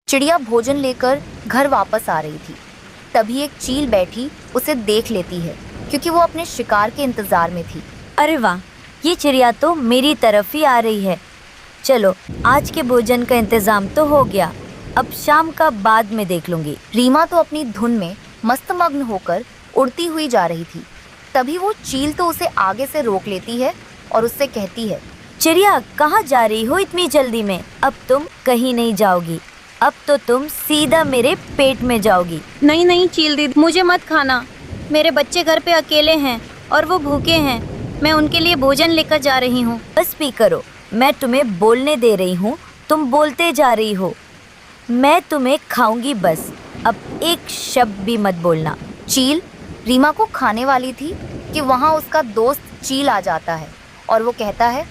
चिड़िया भोजन लेकर घर वापस आ रही थी। तभी एक चील बैठी उसे देख लेती है, क्योंकि वो अपने शिकार के इंतजार में थी। अरे वाह, ये चिड़िया तो मेरी तरफ ही आ रही है। चलो, आज के भोजन का इंतजाम तो हो गया, अब शाम का बाद में देख लूंगी। रीमा तो अपनी धुन में मस्तमग्न होकर उड़ती हुई जा रही थी। तभी वो चील तो उसे आगे से रोक लेती है और उससे कहती है, चिड़िया, कहाँ जा रही हो इतनी जल्दी में? अब तुम कहीं नहीं जाओगी, अब तो तुम सीधा मेरे पेट में जाओगी। नहीं नहीं चील दीदी, मुझे मत खाना। मेरे बच्चे घर पे अकेले हैं और वो भूखे हैं। मैं उनके लिए भोजन लेकर जा रही हूँ। बस भी करो, मैं तुम्हें बोलने दे रही हूँ, तुम बोलते जा रही हो। मैं तुम्हें खाऊंगी, बस अब एक शब्द भी मत बोलना। चील रीमा को खाने वाली थी कि वहाँ उसका दोस्त चील आ जाता है और वो कहता है,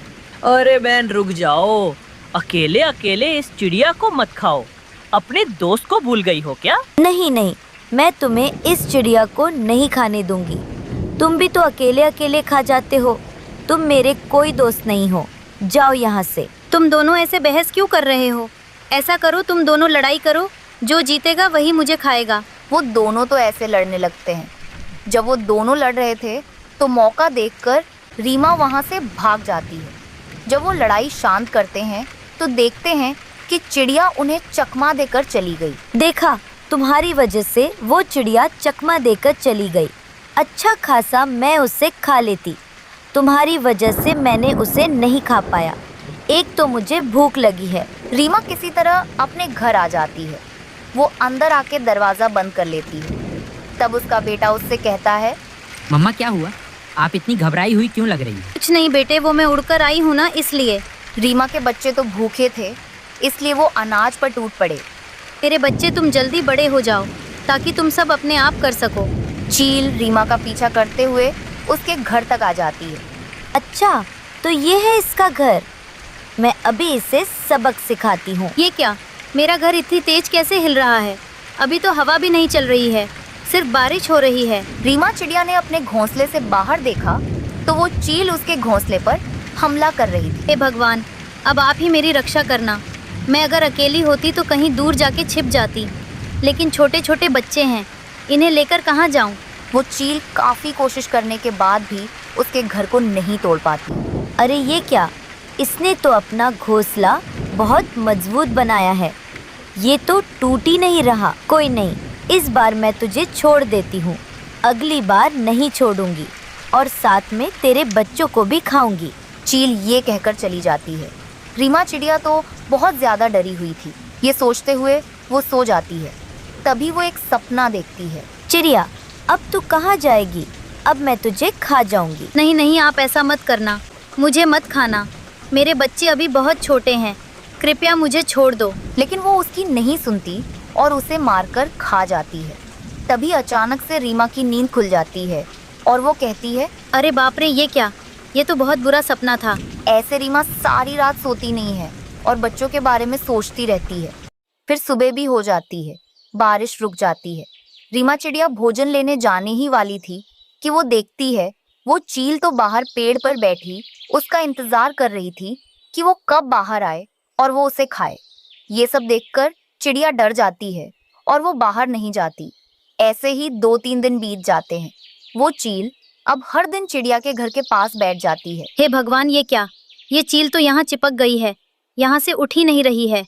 अरे बहन रुक जाओ, अकेले अकेले इस चिड़िया को मत खाओ। अपने दोस्त को भूल गई हो क्या? नहीं नहीं, मैं तुम्हें इस चिड़िया को नहीं खाने दूंगी। तुम भी तो अकेले अकेले खा जाते हो। तुम मेरे कोई दोस्त नहीं हो, जाओ यहाँ से। तुम दोनों ऐसे बहस क्यों कर रहे हो? ऐसा करो, तुम दोनों लड़ाई करो, जो जीतेगा वही मुझे खाएगा। वो दोनों तो ऐसे लड़ने लगते हैं। जब वो दोनों लड़ रहे थे तो मौका देखकर रीमा वहाँ से भाग जाती है। जब वो लड़ाई शांत करते हैं तो देखते हैं कि चिड़िया उन्हें चकमा देकर चली गई। देखा, तुम्हारी वजह से वो चिड़िया चकमा देकर चली गई। अच्छा खासा मैं उसे खा लेती, तुम्हारी वजह से मैंने उसे नहीं खा पाया। एक तो मुझे भूख लगी है। रीमा किसी तरह अपने घर आ जाती है। वो अंदर आके दरवाज़ा बंद कर लेती है। तब उसका बेटा उससे कहता है, मम्मा क्या हुआ? आप इतनी घबराई हुई क्यों लग रही है? कुछ नहीं बेटे, वो मैं उड़कर आई हूँ ना, इसलिए। रीमा के बच्चे तो भूखे थे, इसलिए वो अनाज पर टूट पड़े। मेरे बच्चे, तुम जल्दी बड़े हो जाओ ताकि तुम सब अपने आप कर सको। चील रीमा का पीछा करते हुए उसके घर तक आ जाती है। अच्छा, तो ये है इसका घर। मैं अभी इसे सबक सिखाती हूँ। ये क्या, मेरा घर इतनी तेज कैसे हिल रहा है? अभी तो हवा भी नहीं चल रही है, सिर्फ बारिश हो रही है। रीमा चिड़िया ने अपने घोंसले से बाहर देखा तो वो चील उसके घोंसले पर हमला कर रही थी। हे भगवान, अब आप ही मेरी रक्षा करना। मैं अगर अकेली होती तो कहीं दूर जाके छिप जाती, लेकिन छोटे छोटे बच्चे हैं, इन्हें लेकर कहाँ जाऊँ? वो चील काफ़ी कोशिश करने के बाद भी उसके घर को नहीं तोड़ पाती। अरे ये क्या, इसने तो अपना घोंसला बहुत मजबूत बनाया है, ये तो टूट ही नहीं रहा। कोई नहीं, इस बार मैं तुझे छोड़ देती हूँ, अगली बार नहीं छोड़ूंगी और साथ में तेरे बच्चों को भी खाऊंगी। चील ये कहकर चली जाती है। रीमा चिड़िया तो बहुत ज़्यादा डरी हुई थी। ये सोचते हुए वो सो जाती है। तभी वो एक सपना देखती है। चिड़िया, अब तू कहाँ जाएगी? अब मैं तुझे खा जाऊंगी। नहीं नहीं, आप ऐसा मत करना, मुझे मत खाना। मेरे बच्चे अभी बहुत छोटे हैं, कृपया मुझे छोड़ दो। लेकिन वो उसकी नहीं सुनती और उसे मारकर खा जाती है। तभी अचानक से रीमा की नींद खुल जाती है और वो कहती है, अरे बाप रे, ये क्या? ये तो बहुत बुरा सपना था। ऐसे रीमा सारी रात सोती नहीं है और बच्चों के बारे में सोचती रहती है। फिर सुबह भी हो जाती है, बारिश रुक जाती है। रीमा चिड़िया भोजन लेने जाने ही वाली थी कि वो देखती है वो चील तो बाहर पेड़ पर बैठी उसका इंतजार कर रही थी कि वो कब बाहर आए और वो उसे खाए। ये सब देखकर चिड़िया डर जाती है और वो बाहर नहीं जाती। ऐसे ही 2-3 दिन बीत जाते हैं। वो चील अब हर दिन चिड़िया के घर के पास बैठ जाती है। हे भगवान, ये क्या? ये चील तो यहाँ चिपक गई है, यहाँ से उठ ही नहीं रही है।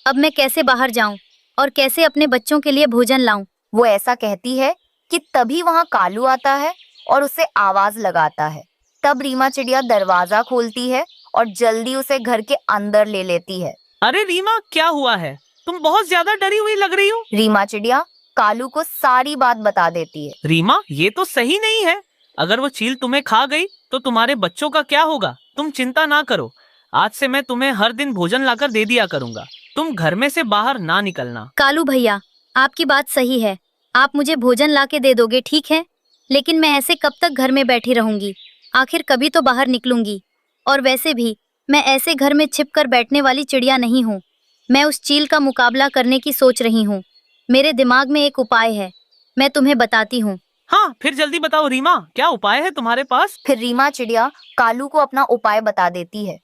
अब मैं कैसे बाहर जाऊँ और कैसे अपने बच्चों के लिए भोजन लाऊं? वो ऐसा कहती है कि तभी वहाँ कालू आता है और उसे आवाज लगाता है। तब रीमा चिड़िया दरवाजा खोलती है और जल्दी उसे घर के अंदर ले लेती है। अरे रीमा, क्या हुआ है? तुम बहुत ज्यादा डरी हुई लग रही हो। रीमा चिड़िया कालू को सारी बात बता देती है। रीमा, ये तो सही नहीं है। अगर वो चील तुम्हें खा गई तो तुम्हारे बच्चों का क्या होगा? तुम चिंता ना करो, आज से मैं तुम्हें हर दिन भोजन लाकर दे दिया करूँगा। तुम घर में से बाहर ना निकलना। कालू भैया, आपकी बात सही है, आप मुझे भोजन ला के दे दोगे, ठीक है, लेकिन मैं ऐसे कब तक घर में बैठी रहूंगी? आखिर कभी तो बाहर निकलूंगी। और वैसे भी मैं ऐसे घर में छिप कर बैठने वाली चिड़िया नहीं हूँ। मैं उस चील का मुकाबला करने की सोच रही हूँ। मेरे दिमाग में एक उपाय है, मैं तुम्हें बताती हूँ। हाँ, फिर जल्दी बताओ रीमा, क्या उपाय है तुम्हारे पास? फिर रीमा चिड़िया कालू को अपना उपाय बता देती है।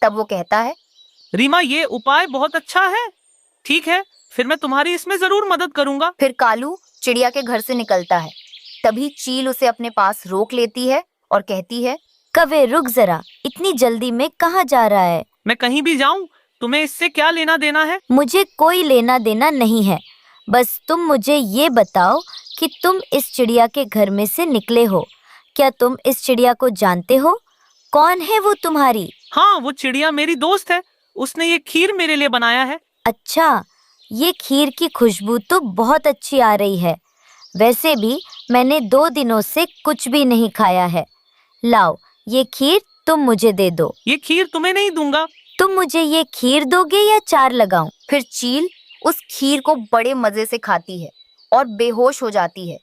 तब वो कहता है, रीमा, ये उपाय बहुत अच्छा है। ठीक है, फिर मैं तुम्हारी इसमें जरूर मदद करूंगा। फिर कालू चिड़िया के घर से निकलता है। तभी चील उसे अपने पास रोक लेती है और कहती है, कौवे रुक जरा, इतनी जल्दी में कहाँ जा रहा है? मैं कहीं भी जाऊं, तुम्हें इससे क्या लेना देना है? मुझे कोई लेना देना नहीं है। बस तुम मुझे ये बताओ कि तुम इस चिड़िया के घर में से निकले हो। क्या तुम इस चिड़िया को जानते हो? कौन है वो तुम्हारी? हाँ, वो चिड़िया मेरी दोस्त है। उसने ये खीर मेरे लिए बनाया है। अच्छा, ये खीर की खुशबू तो बहुत अच्छी आ रही है। वैसे भी मैंने 2 दिनों से कुछ भी नहीं खाया है। लाओ, ये खीर तुम मुझे दे दो। ये खीर तुम्हें नहीं दूंगा। तुम मुझे ये खीर दोगे या 4 लगाऊं? फिर चील उस खीर को बड़े मजे से खाती है और बेहोश हो जाती है।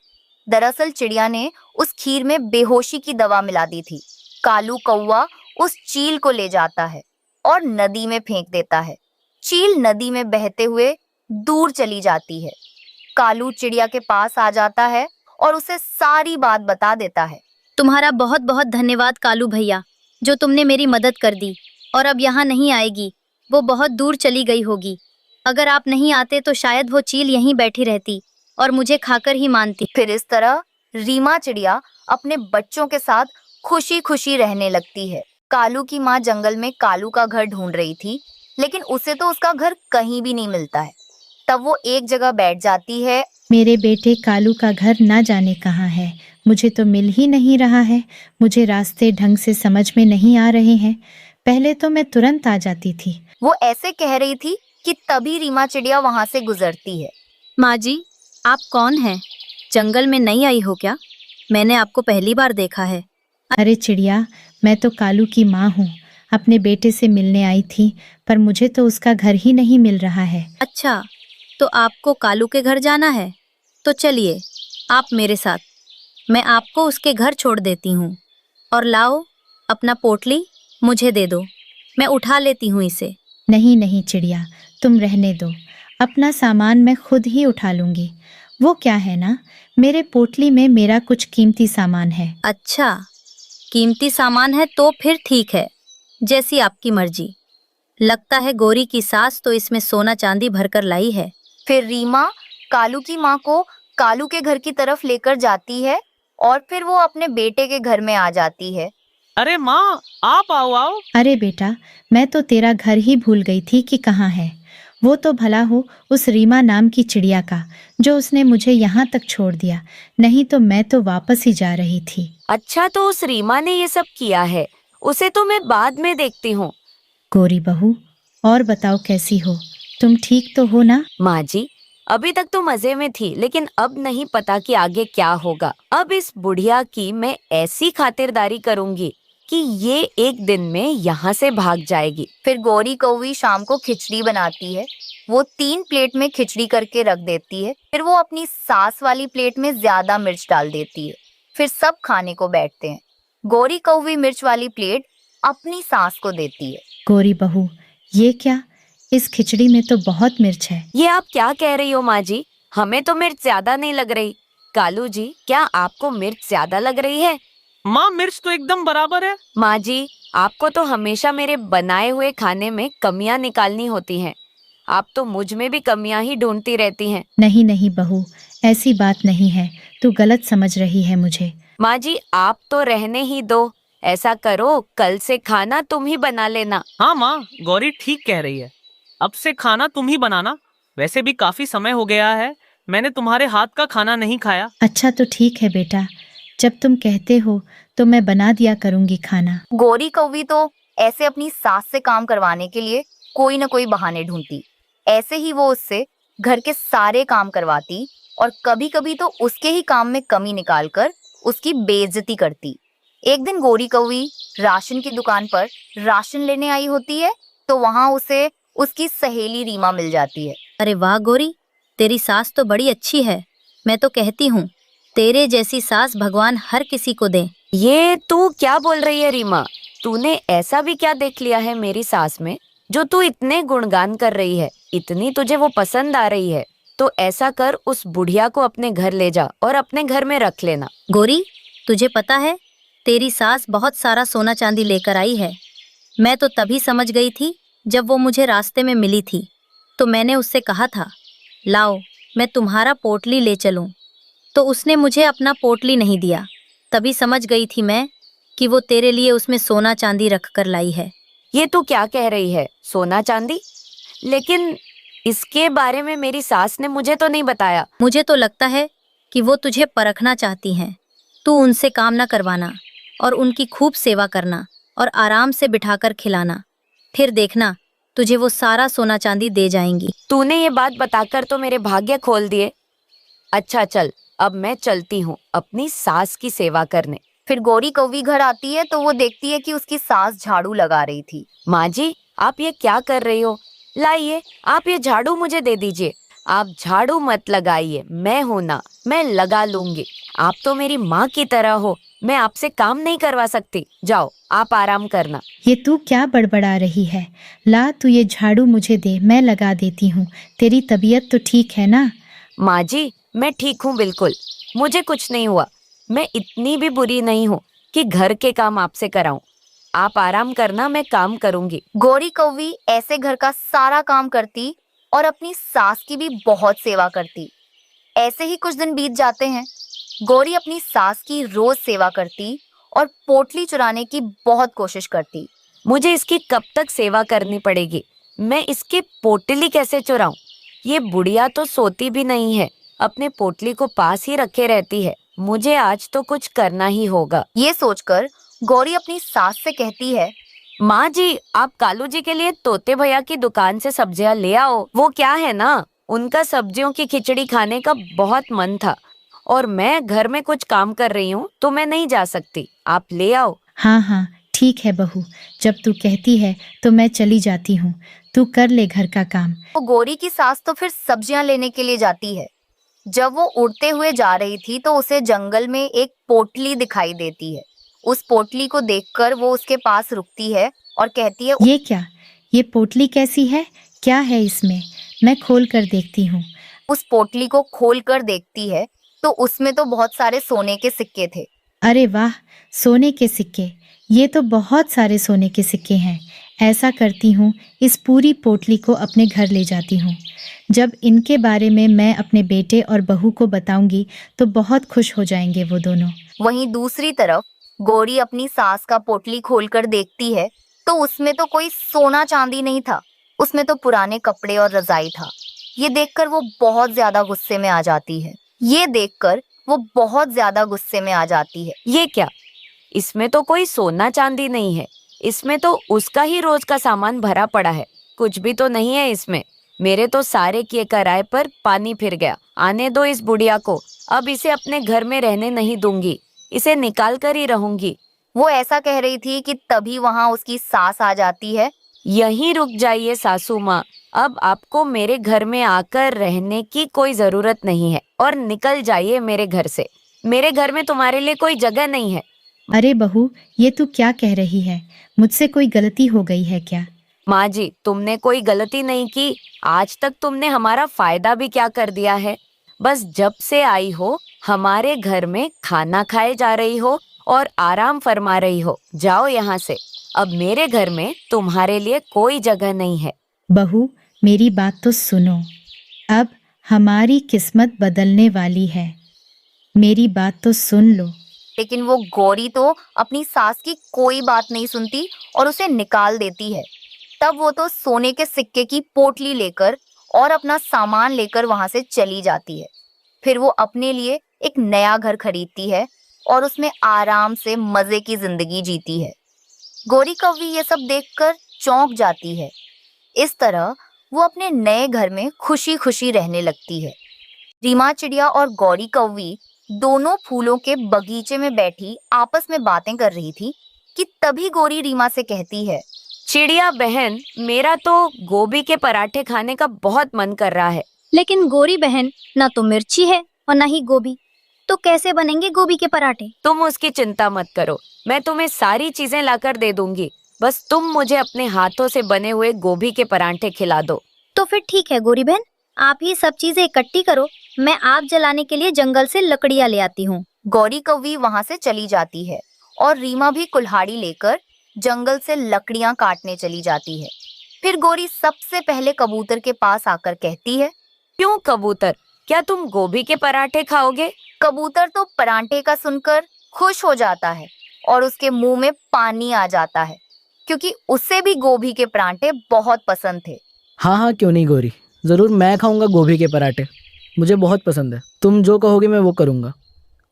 दरअसल चिड़िया ने उस खीर में बेहोशी की दवा मिला दी थी। कालू कौवा उस चील को ले जाता है और नदी में फेंक देता है। चील नदी में बहते हुए दूर चली जाती है। कालू चिड़िया के पास आ जाता है और उसे सारी बात बता देता है। तुम्हारा बहुत बहुत धन्यवाद कालू भैया, जो तुमने मेरी मदद कर दी और अब यहाँ नहीं आएगी। वो बहुत दूर चली गई होगी। अगर आप नहीं आते तो शायद वो चील यहीं बैठी रहती और मुझे खाकर ही मानती। फिर इस तरह रीमा चिड़िया अपने बच्चों के साथ खुशी खुशी रहने लगती है। कालू की माँ जंगल में कालू का घर ढूंढ रही थी, लेकिन उसे तो उसका घर कहीं भी नहीं मिलता है। तब वो एक जगह बैठ जाती है। मेरे बेटे कालू का घर ना जाने कहाँ है, मुझे तो मिल ही नहीं रहा है। मुझे रास्ते ढंग से समझ में नहीं आ रहे हैं। पहले तो मैं तुरंत आ जाती थी। वो ऐसे कह रही थी कि तभी रीमा चिड़िया वहां से गुजरती है। माँ जी, आप कौन हैं? जंगल में नई आई हो क्या? मैंने आपको पहली बार देखा है। अरे चिड़िया, मैं तो कालू की माँ हूँ। अपने बेटे से मिलने आई थी, पर मुझे तो उसका घर ही नहीं मिल रहा है। अच्छा, तो आपको कालू के घर जाना है? तो चलिए आप मेरे साथ, मैं आपको उसके घर छोड़ देती हूँ। और लाओ, अपना पोटली मुझे दे दो, मैं उठा लेती हूँ इसे। नहीं नहीं चिड़िया, तुम रहने दो। अपना सामान मैं खुद ही उठा लूंगी। वो क्या है ना, मेरे पोटली में मेरा कुछ कीमती सामान है। अच्छा, कीमती सामान है तो फिर ठीक है, जैसी आपकी मर्जी। लगता है गोरी की सास तो इसमें सोना चांदी भरकर लाई है। फिर रीमा कालू की माँ को कालू के घर की तरफ लेकर जाती है और फिर वो अपने बेटे के घर में आ जाती है। अरे माँ, आप आओ आओ। अरे बेटा, मैं तो तेरा घर ही भूल गई थी कि कहाँ है। वो तो भला हो उस रीमा नाम की चिड़िया का, जो उसने मुझे यहाँ तक छोड़ दिया, नहीं तो मैं तो वापस ही जा रही थी। अच्छा, तो उस रीमा ने ये सब किया है। उसे तो मैं बाद में देखती हूँ। गोरी बहू, और बताओ कैसी हो? तुम ठीक तो हो ना? माँ जी, अभी तक तो मजे में थी, लेकिन अब नहीं पता कि आगे क्या होगा। अब इस बुढ़िया की मैं ऐसी खातिरदारी करूंगी कि ये एक दिन में यहाँ से भाग जाएगी। फिर गौरी कौवी शाम को खिचड़ी बनाती है। वो 3 प्लेट में खिचड़ी करके रख देती है। फिर वो अपनी सास वाली प्लेट में ज्यादा मिर्च डाल देती है। फिर सब खाने को बैठते हैं। गौरी कौवी मिर्च वाली प्लेट अपनी सास को देती है। गोरी बहू, ये क्या? इस खिचड़ी में तो बहुत मिर्च है। ये आप क्या कह रही हो माँ जी? हमें तो मिर्च ज्यादा नहीं लग रही। कालू जी, क्या आपको मिर्च ज्यादा लग रही है? माँ, मिर्च तो एकदम बराबर है। माँ जी, आपको तो हमेशा मेरे बनाए हुए खाने में कमियां निकालनी होती हैं। आप तो मुझ में भी कमियां ही ढूंढती रहती हैं। नहीं नहीं बहू, ऐसी बात नहीं है। तू गलत समझ रही है मुझे। माँ जी, आप तो रहने ही दो। ऐसा करो, कल से खाना तुम ही बना लेना। हाँ माँ, गौरी ठीक कह रही है। अब से खाना तुम ही बनाना। वैसे भी काफी समय हो गया है, मैंने तुम्हारे हाथ का खाना नहीं खाया। अच्छा तो ठीक है बेटा, जब तुम कहते हो तो मैं बना दिया करूंगी खाना। गौरी कौवी तो ऐसे अपनी सास से काम करवाने के लिए कोई न कोई बहाने ढूंढती। ऐसे ही वो उससे घर के सारे काम करवाती और कभी कभी तो उसके ही काम में कमी निकालकर उसकी बेइज्जती करती। एक दिन गौरी कौवी राशन की दुकान पर राशन लेने आई होती है, तो वहां उसे उसकी सहेली रीमा मिल जाती है। अरे वाह गोरी, तेरी सास तो बड़ी अच्छी है। मैं तो कहती हूँ तेरे जैसी सास भगवान हर किसी को दे। ये तू क्या बोल रही है रीमा? तूने ऐसा भी क्या देख लिया है मेरी सास में जो तू इतने गुणगान कर रही है? इतनी तुझे वो पसंद आ रही है तो ऐसा कर, उस बुढ़िया को अपने घर ले जा और अपने घर में रख लेना। गोरी, तुझे पता है तेरी सास बहुत सारा सोना चांदी लेकर आई है। मैं तो तभी समझ गई थी जब वो मुझे रास्ते में मिली थी। तो मैंने उससे कहा था लाओ मैं तुम्हारा पोटली ले चलूं। तो उसने मुझे अपना पोटली नहीं दिया। तभी समझ गई थी मैं कि वो तेरे लिए उसमें सोना चांदी रख कर लाई है। ये तू क्या कह रही है, सोना चांदी? लेकिन इसके बारे में मेरी सास ने मुझे तो नहीं बताया। मुझे तो लगता है कि वो तुझे परखना चाहती हैं। तू उनसे काम न करवाना और उनकी खूब सेवा करना और आराम से बिठाकर खिलाना। फिर देखना तुझे वो सारा सोना चांदी दे जाएंगी। तूने ये बात बताकर तो मेरे भाग्य खोल दिए। अच्छा चल, अब मैं चलती हूँ अपनी सास की सेवा करने। फिर गौरी कौवी घर आती है तो वो देखती है कि उसकी सास झाड़ू लगा रही थी। माँ जी, आप ये क्या कर रही हो? लाइए, आप ये झाड़ू मुझे दे दीजिए। आप झाड़ू मत लगाइए, मैं हूं ना, मैं लगा लूंगी। आप तो मेरी माँ की तरह हो, मैं आपसे काम नहीं करवा सकती। जाओ, आप आराम करना। ये तू क्या बड़बड़ा रही है? ला, तू ये झाड़ू मुझे दे, मैं लगा देती हूँ। तेरी तबीयत तो ठीक है ना? माँ जी, मैं ठीक हूँ बिल्कुल, मुझे कुछ नहीं हुआ। मैं इतनी भी बुरी नहीं हूँ कि घर के काम आपसे कराऊं। आप आराम करना, मैं काम करूंगी। गौरी कौवी ऐसे घर का सारा काम करती और अपनी सास की भी बहुत सेवा करती। ऐसे ही कुछ दिन बीत जाते हैं। गौरी अपनी सास की रोज सेवा करती और पोटली चुराने की बहुत कोशिश करती। मुझे इसकी कब तक सेवा करनी पड़ेगी? मैं इसकी पोटली कैसे चुराऊं? ये बुढ़िया तो सोती भी नहीं है, अपने पोटली को पास ही रखे रहती है। मुझे आज तो कुछ करना ही होगा। ये सोचकर गौरी अपनी सास से कहती है, माँ जी, आप कालू जी के लिए तोते भैया की दुकान से सब्जियां ले आओ। वो क्या है ना, उनका सब्जियों की खिचड़ी खाने का बहुत मन था और मैं घर में कुछ काम कर रही हूँ तो मैं नहीं जा सकती। आप ले आओ। हाँ हाँ, ठीक है बहू, जब तू कहती है तो मैं चली जाती हूँ। तू कर ले घर का काम। वो गौरी की सास तो फिर सब्जियां लेने के लिए जाती है। जब वो उड़ते हुए जा रही थी तो उसे जंगल में एक पोटली दिखाई देती है। उस पोटली को देखकर वो उसके पास रुकती है और कहती है, ये क्या? ये पोटली कैसी है? क्या है इसमें? मैं खोल कर देखती हूँ। उस पोटली को खोल कर देखती है तो उसमें तो बहुत सारे सोने के सिक्के थे। अरे वाह, सोने के सिक्के! ये तो बहुत सारे सोने के सिक्के हैं। ऐसा करती हूँ, इस पूरी पोटली को अपने घर ले जाती हूँ। जब इनके बारे में मैं अपने बेटे और बहू को बताऊंगी तो बहुत खुश हो जाएंगे वो दोनों। वहीं दूसरी तरफ गौरी अपनी सास का पोटली खोलकर देखती है तो उसमें तो कोई सोना चांदी नहीं था, उसमें तो पुराने कपड़े और रजाई था। ये देखकर वो बहुत ज्यादा गुस्से में आ जाती है। ये क्या? इसमें तो कोई सोना चांदी नहीं है, इसमें तो उसका ही रोज का सामान भरा पड़ा है। कुछ भी तो नहीं है इसमें। मेरे तो सारे किए कराए पर पानी फिर गया। आने दो इस बुढ़िया को, अब इसे अपने घर में रहने नहीं दूंगी, इसे निकाल कर ही रहूंगी। वो ऐसा कह रही थी कि तभी वहां उसकी सास आ जाती है। यहीं रुक जाइए सासू माँ, अब आपको मेरे घर में आकर रहने की कोई जरूरत नहीं है और निकल जाइए मेरे घर से। मेरे घर में तुम्हारे लिए कोई जगह नहीं है। अरे बहू, ये तू क्या कह रही है? मुझसे कोई गलती हो गई है क्या? माँ जी, तुमने कोई गलती नहीं की। आज तक तुमने हमारा फायदा भी क्या कर दिया है। बस जब से आई हो हमारे घर में खाना खाए जा रही हो और आराम फरमा रही हो। जाओ यहाँ से, अब मेरे घर में तुम्हारे लिए कोई जगह नहीं है। बहू, मेरी बात तो सुनो। अब हमारी किस्मत बदलने वाली है। मेरी बात तो सुन लो। लेकिन वो गौरी तो अपनी सास की कोई बात नहीं सुनती और उसे निकाल देती है। तब वो तो सोने के सिक्के की पोटली लेकर और अपना सामान लेकर वहां से चली जाती है। फिर वो अपने लिए एक नया घर खरीदती है और उसमें आराम से मजे की जिंदगी जीती है। गौरी कौवी ये सब देखकर चौंक जाती है। इस तरह वो अपने नए घर में खुशी खुशी रहने लगती है। रीमा चिड़िया और गौरी कौवी दोनों फूलों के बगीचे में बैठी आपस में बातें कर रही थी कि तभी गौरी रीमा से कहती है, चिड़िया बहन, मेरा तो गोभी के पराठे खाने का बहुत मन कर रहा है। लेकिन गौरी बहन, ना तो मिर्ची है और ना ही गोभी, तो कैसे बनेंगे गोभी के पराठे? तुम उसकी चिंता मत करो, मैं तुम्हें सारी चीजें लाकर दे दूंगी। बस तुम मुझे अपने हाथों से बने हुए गोभी के पराठे खिला दो। तो फिर ठीक है गौरी बहन, आप ही सब चीजें इकट्ठी करो, मैं आग जलाने के लिए जंगल से लकड़ियाँ ले आती हूँ। गौरी कौवी वहां से चली जाती है और रीमा भी कुल्हाड़ी लेकर जंगल से लकड़ियां काटने चली जाती है। फिर गौरी सबसे पहले कबूतर के पास आकर कहती है, क्यों कबूतर, क्या तुम गोभी के पराठे खाओगे? कबूतर तो परांठे का सुनकर खुश हो जाता है और उसके मुंह में पानी आ जाता है, क्योंकि उसे भी गोभी के परांठे बहुत पसंद थे। हाँ हाँ, क्यों नहीं गौरी, ज़रूर मैं खाऊंगा गोभी के पराठे, मुझे बहुत पसंद है। तुम जो कहोगे मैं वो करूंगा।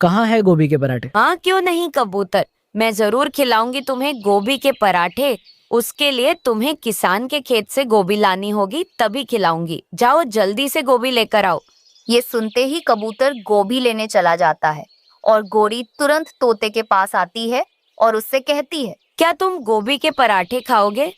कहाँ है गोभी के पराठे? हाँ क्यों नहीं कबूतर, मैं जरूर खिलाऊंगी तुम्हें गोभी के पराठे। उसके लिए तुम्हें किसान के खेत से गोभी लानी होगी, तभी खिलाऊंगी। जाओ जल्दी से गोभी लेकर आओ। ये सुनते ही कबूतर गोभी लेने चला जाता है और गौरी तुरंत तोते के पास आती है और उससे कहती है, क्या तुम गोभी के पराठे खाओगे?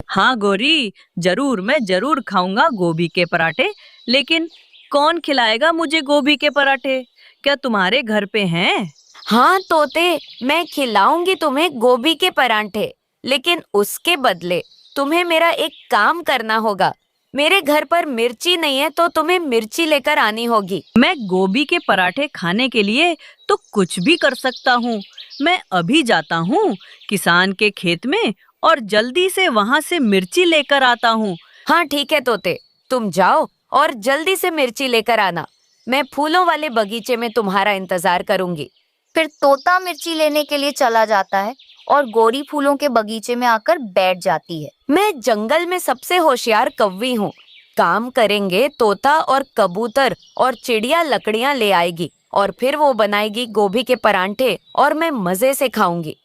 हाँ गौरी, जरूर, मैं जरूर खाऊंगा गोभी के पराठे। लेकिन कौन खिलाएगा मुझे गोभी के पराठे? क्या तुम्हारे घर पे हैं? हाँ तोते, मैं खिलाऊंगी तुम्हें गोभी के पराठे, लेकिन उसके बदले तुम्हें मेरा एक काम करना होगा। मेरे घर पर मिर्ची नहीं है तो तुम्हें मिर्ची लेकर आनी होगी। मैं गोभी के पराठे खाने के लिए तो कुछ भी कर सकता हूँ। मैं अभी जाता हूँ किसान के खेत में और जल्दी से वहाँ से मिर्ची लेकर आता हूँ। हाँ ठीक है तोते, तुम जाओ और जल्दी से मिर्ची लेकर आना। मैं फूलों वाले बगीचे में तुम्हारा इंतजार करूंगी। फिर तोता मिर्ची लेने के लिए चला जाता है और गौरी फूलों के बगीचे में आकर बैठ जाती है। मैं जंगल में सबसे होशियार कौवी हूँ। काम करेंगे तोता और कबूतर और चिड़िया लकड़ियाँ ले आएगी और फिर वो बनाएगी गोभी के परांठे और मैं मजे से खाऊंगी।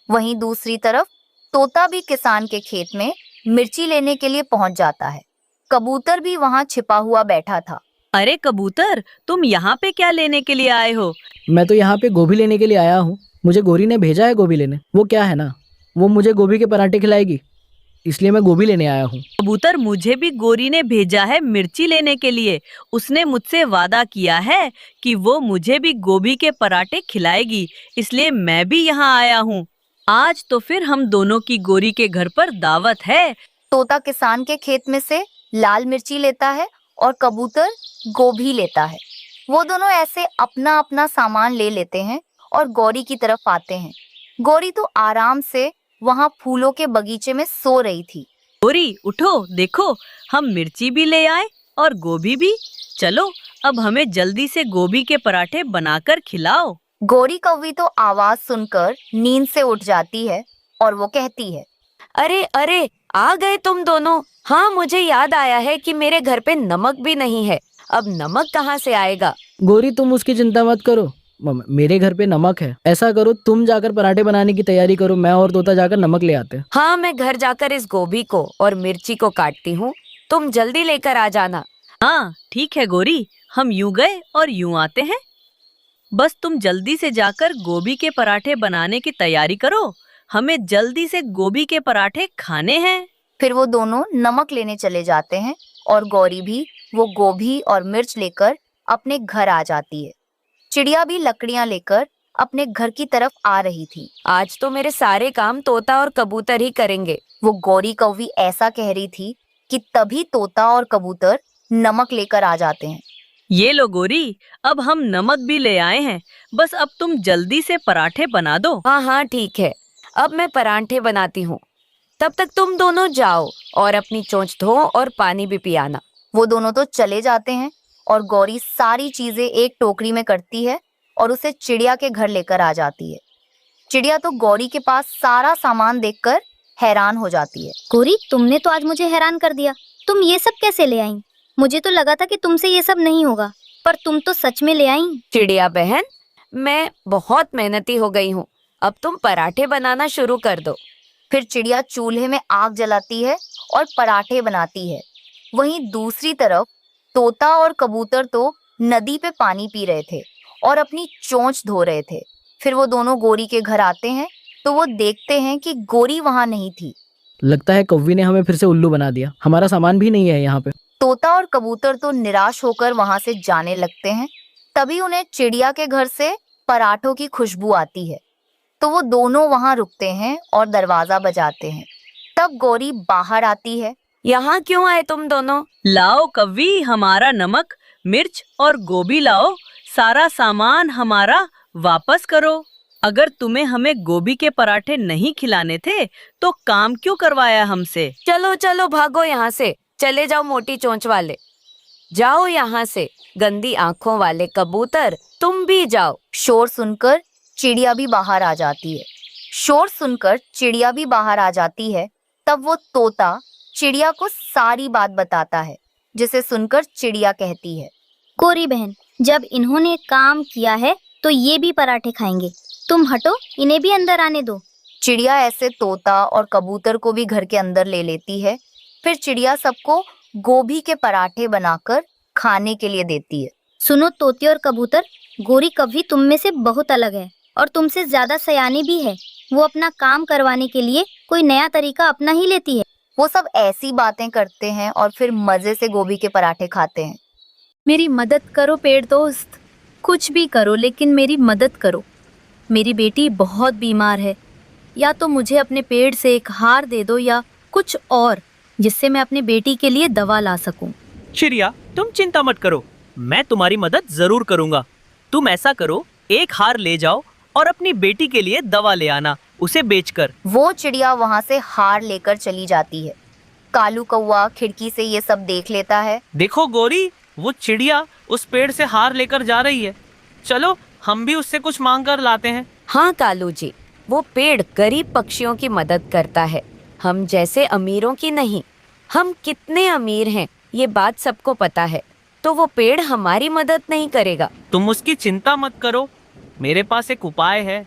वहीं दूसरी तरफ तोता भी किसान के खेत में मिर्ची लेने के लिए पहुंच जाता है। कबूतर भी वहां छिपा हुआ बैठा था। अरे कबूतर, तुम यहाँ पे क्या लेने के लिए आए हो? मैं तो यहाँ पे गोभी लेने के लिए आया हूँ। मुझे गौरी ने भेजा है गोभी लेने। वो क्या है ना, वो मुझे गोभी के पराठे खिलाएगी, इसलिए मैं गोभी लेने आया हूँ। कबूतर, मुझे भी गौरी ने भेजा है मिर्ची लेने के लिए। उसने मुझसे वादा किया है कि वो मुझे भी गोभी के पराठे खिलाएगी, इसलिए मैं भी यहाँ आया हूँ। आज तो फिर हम दोनों की गौरी के घर पर दावत है। तोता किसान के खेत में से लाल मिर्ची लेता है और कबूतर गोभी लेता है। वो दोनों ऐसे अपना अपना सामान ले लेते हैं और गौरी की तरफ आते हैं। गौरी तो आराम से वहां फूलों के बगीचे में सो रही थी। गौरी उठो, देखो हम मिर्ची भी ले आए और गोभी भी। चलो अब हमें जल्दी से गोभी के पराठे बनाकर खिलाओ। गौरी कौवी तो आवाज सुनकर नींद से उठ जाती है और वो कहती है, अरे अरे, आ गए तुम दोनों। हाँ मुझे याद आया है कि मेरे घर पे नमक भी नहीं है। अब नमक कहाँ से आएगा? गौरी तुम उसकी चिंता मत करो, मेरे घर पे नमक है। ऐसा करो, तुम जाकर पराठे बनाने की तैयारी करो, मैं और तोता जाकर नमक ले आते हैं। हाँ मैं घर जाकर इस गोभी को और मिर्ची को काटती हूँ, तुम जल्दी लेकर आ जाना। हाँ ठीक है गौरी, हम यूं गए और यूं आते हैं। बस तुम जल्दी से जाकर गोभी के पराठे बनाने की तैयारी करो, हमें जल्दी से गोभी के पराठे खाने हैं। फिर वो दोनों नमक लेने चले जाते हैं और गौरी भी वो गोभी और मिर्च लेकर अपने घर आ जाती है। चिड़िया भी लकड़ियां लेकर अपने घर की तरफ आ रही थी। आज तो मेरे सारे काम तोता और कबूतर ही करेंगे। वो गौरी कौवी ऐसा कह रही थी कि तभी तोता और कबूतर नमक लेकर आ जाते हैं। ये लो गौरी, अब हम नमक भी ले आए हैं, बस अब तुम जल्दी से पराठे बना दो। हाँ हाँ ठीक है, अब मैं पराठे बनाती हूँ। तब तक तुम दोनों जाओ और अपनी चोंच धो और पानी भी पियाना। वो दोनों तो चले जाते हैं और गौरी सारी चीजें एक टोकरी में करती है और उसे चिड़िया के घर लेकर आ जाती है। चिड़िया तो गौरी के पास सारा सामान देखकर हैरान हो जाती है। गौरी, तुमने तो आज मुझे हैरान कर दिया। तुम ये सब कैसे ले आई? मुझे तो लगा था कि तुमसे ये सब नहीं होगा, पर तुम तो सच में ले आई। चिड़िया बहन, मैं बहुत मेहनती हो गई हूँ, अब तुम पराठे बनाना शुरू कर दो। फिर चिड़िया चूल्हे में आग जलाती है और पराठे बनाती है। वहीं दूसरी तरफ तोता और कबूतर तो नदी पे पानी पी रहे थे और अपनी चोंच धो रहे थे। फिर वो दोनों गौरी के घर आते हैं तो वो देखते हैं कि गौरी वहां नहीं थी। लगता है कौवी ने हमें फिर से उल्लू बना दिया, हमारा सामान भी नहीं है यहाँ पे। तोता और कबूतर तो निराश होकर वहां से जाने लगते हैं। तभी उन्हें चिड़िया के घर से पराठों की खुशबू आती है, तो वो दोनों वहां रुकते हैं और दरवाजा बजाते हैं। तब गौरी बाहर आती है। यहाँ क्यों आए तुम दोनों? लाओ कव्वी, हमारा नमक, मिर्च और गोभी लाओ। सारा सामान हमारा वापस करो। अगर तुम्हें हमें गोभी के पराठे नहीं खिलाने थे तो काम क्यों करवाया हमसे? चलो चलो भागो यहाँ से, चले जाओ मोटी चोंच वाले। जाओ यहाँ से, गंदी आंखों वाले कबूतर, तुम भी जाओ। शोर सुनकर चिड़िया भी बाहर आ जाती है। शोर सुनकर चिड़िया भी बाहर आ जाती है। तब वो तोता चिड़िया को सारी बात बताता है, जिसे सुनकर चिड़िया कहती है, कोरी बहन, जब इन्होंने काम किया है तो ये भी पराठे खाएंगे। तुम हटो, इन्हें भी अंदर आने दो। चिड़िया ऐसे तोता और कबूतर को भी घर के अंदर ले लेती है। फिर चिड़िया सबको गोभी के पराठे बनाकर खाने के लिए देती है। सुनो तोते और कबूतर, गोरी कभी तुम में से बहुत अलग है और तुमसे ज्यादा सयानी भी है। वो अपना काम करवाने के लिए कोई नया तरीका अपना ही लेती है। वो सब ऐसी बातें करते हैं और फिर मजे से गोभी के पराठे खाते हैं। मेरी मदद करो पेड़ दोस्त, कुछ भी करो लेकिन मेरी मदद करो। मेरी बेटी बहुत बीमार है, या तो मुझे अपने पेड़ से एक हार दे दो या कुछ और, जिससे मैं अपनी बेटी के लिए दवा ला सकूं। चिड़िया, तुम चिंता मत करो, मैं तुम्हारी मदद जरूर करूंगा। तुम ऐसा करो, एक हार ले जाओ और अपनी बेटी के लिए दवा ले आना, उसे बेचकर। वो चिड़िया वहाँ से हार लेकर चली जाती है। कालू कौवा खिड़की से ये सब देख लेता है। देखो गोरी, वो चिड़िया उस पेड़ से हार लेकर जा रही है। चलो हम भी उससे कुछ मांग कर लाते हैं। हाँ कालू जी, वो पेड़ गरीब पक्षियों की मदद करता है, हम जैसे अमीरों की नहीं। हम कितने अमीर हैं ये बात सबको पता है, तो वो पेड़ हमारी मदद नहीं करेगा। तुम उसकी चिंता मत करो, मेरे पास एक उपाय है,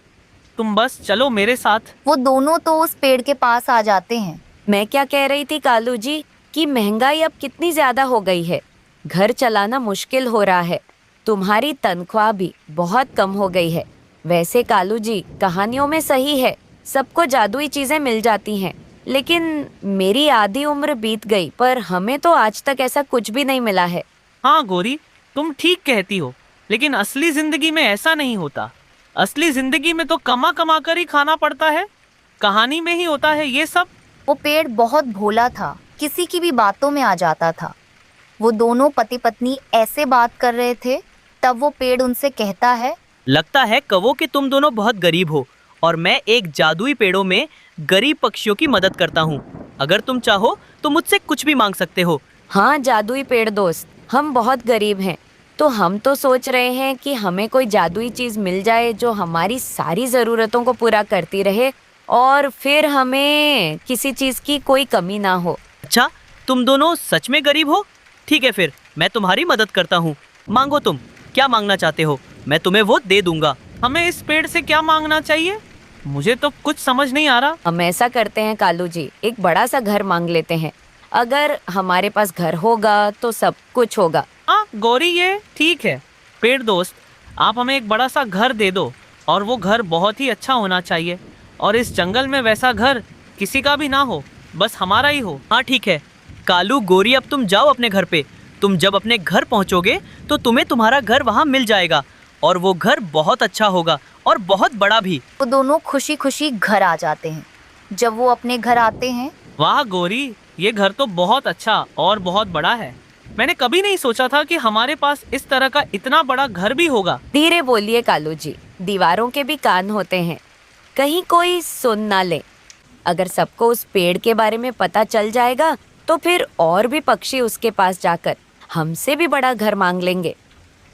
तुम बस चलो मेरे साथ। वो दोनों तो उस पेड़ के पास आ जाते हैं। मैं क्या कह रही थी कालू जी, कि महंगाई अब कितनी ज्यादा हो गई है, घर चलाना मुश्किल हो रहा है, तुम्हारी तनख्वाह भी बहुत कम हो गई है। वैसे कालू जी, कहानियों में सही है, सबको जादुई चीजें मिल जाती हैं, लेकिन मेरी आधी उम्र बीत गई पर हमें तो आज तक ऐसा कुछ भी नहीं मिला है। हाँ गोरी, तुम ठीक कहती हो, लेकिन असली जिंदगी में ऐसा नहीं होता। असली जिंदगी में तो कमा कमा कर ही खाना पड़ता है, कहानी में ही होता है ये सब। वो पेड़ बहुत भोला था, किसी की भी बातों में आ जाता था। वो दोनों पति पत्नी ऐसे बात कर रहे थे, तब वो पेड़ उनसे कहता है, लगता है कवो कि तुम दोनों बहुत गरीब हो और मैं एक जादुई पेड़ों में गरीब पक्षियों की मदद करता हूँ। अगर तुम चाहो तो मुझसे कुछ भी मांग सकते हो। हाँ जादुई पेड़ दोस्त, हम बहुत गरीब हैं, तो हम तो सोच रहे हैं कि हमें कोई जादुई चीज मिल जाए जो हमारी सारी जरूरतों को पूरा करती रहे और फिर हमें किसी चीज की कोई कमी ना हो। अच्छा, तुम दोनों सच में गरीब हो? ठीक है, फिर मैं तुम्हारी मदद करता हूँ। मांगो, तुम क्या मांगना चाहते हो, मैं तुम्हें वो दे दूंगा। हमें इस पेड़ से क्या मांगना चाहिए, मुझे तो कुछ समझ नहीं आ रहा। हम ऐसा करते हैं कालू जी, एक बड़ा सा घर मांग लेते हैं। अगर हमारे पास घर होगा तो सब कुछ होगा। हाँ गौरी, ये ठीक है। पेड़ दोस्त, आप हमें एक बड़ा सा घर दे दो, और वो घर बहुत ही अच्छा होना चाहिए, और इस जंगल में वैसा घर किसी का भी ना हो, बस हमारा ही हो। हाँ ठीक है कालू, गोरी, अब तुम जाओ अपने घर पे। तुम जब अपने घर पहुंचोगे तो तुम्हें तुम्हारा घर वहां मिल जाएगा, और वो घर बहुत अच्छा होगा और बहुत बड़ा भी। वो दोनों खुशी खुशी घर आ जाते हैं। जब वो अपने घर आते हैं, वाह गोरी, ये घर तो बहुत अच्छा और बहुत बड़ा है। मैंने कभी नहीं सोचा था कि हमारे पास इस तरह का इतना बड़ा घर भी होगा। धीरे बोलिए कालू जी, दीवारों के भी कान होते हैं, कहीं कोई सुन ना ले। अगर सबको उस पेड़ के बारे में पता चल जाएगा तो फिर और भी पक्षी उसके पास जाकर हमसे भी बड़ा घर मांग लेंगे,